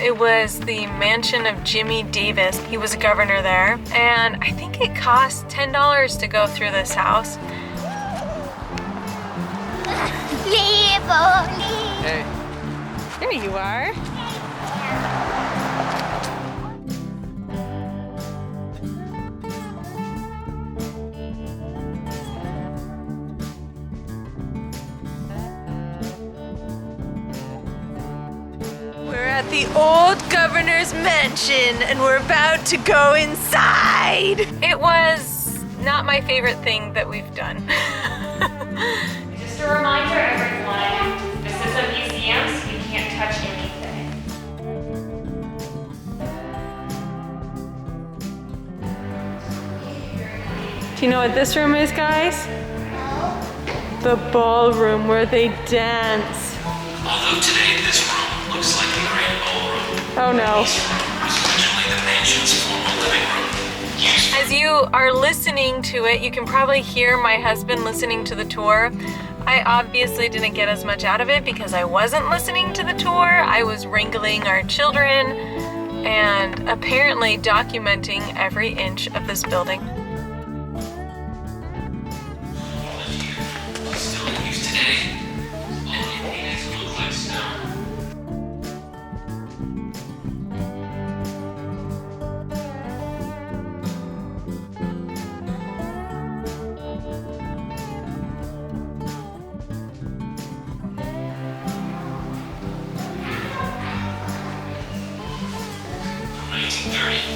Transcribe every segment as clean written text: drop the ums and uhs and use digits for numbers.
It was the mansion of Jimmy Davis. He was a governor there. And I think it cost $10 to go through this house. Hey. There you are. We're at the old governor's mansion and we're about to go inside. It was not my favorite thing that we've done. Just a reminder, everyone, this is a museum, so you can't touch anything. Do you know what this room is, guys? The ballroom where they dance. Although today this room looks like the Grand Ballroom, Oh no. this room was originally the mansion's formal living room. As you are listening to it, you can probably hear my husband listening to the tour. I obviously didn't get as much out of it because I wasn't listening to the tour. I was wrangling our children and apparently documenting every inch of this building. Still in use today, all it paintings look like stone.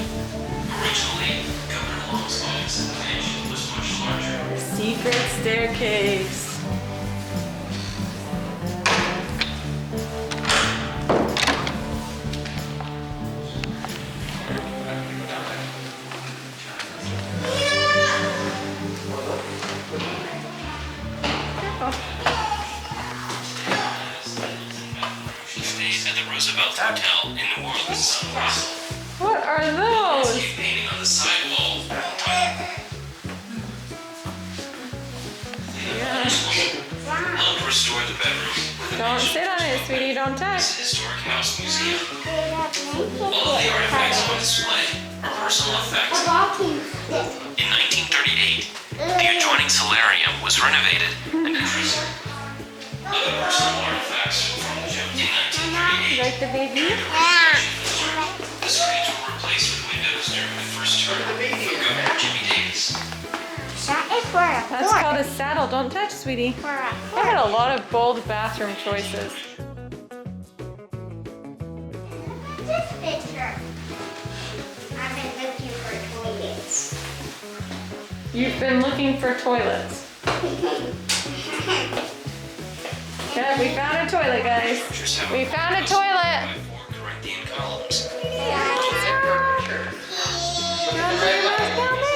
Originally, Governor Long's office at the mansion was much larger. Secret staircase. She stays at the Roosevelt Hotel in New Orleans. What are those? Painting on the side wall. Helped restore the bedroom. Don't sit on it, sweetie. Don't touch. Historic House Museum. All of the artifacts on display are personal effects. In 1938, the adjoining solarium was renovated and other personal artifacts from the gym. In 1938, Like the baby? the screens were replaced with windows during the first term of Governor Jimmy Davis. That's called a saddle. Don't touch, sweetie. I had a lot of bold bathroom choices. This picture. I've been looking for toilets. You've been looking for toilets. Yeah, we found a toilet, guys. We found a toilet. By 4 Corinthian columns. Found it.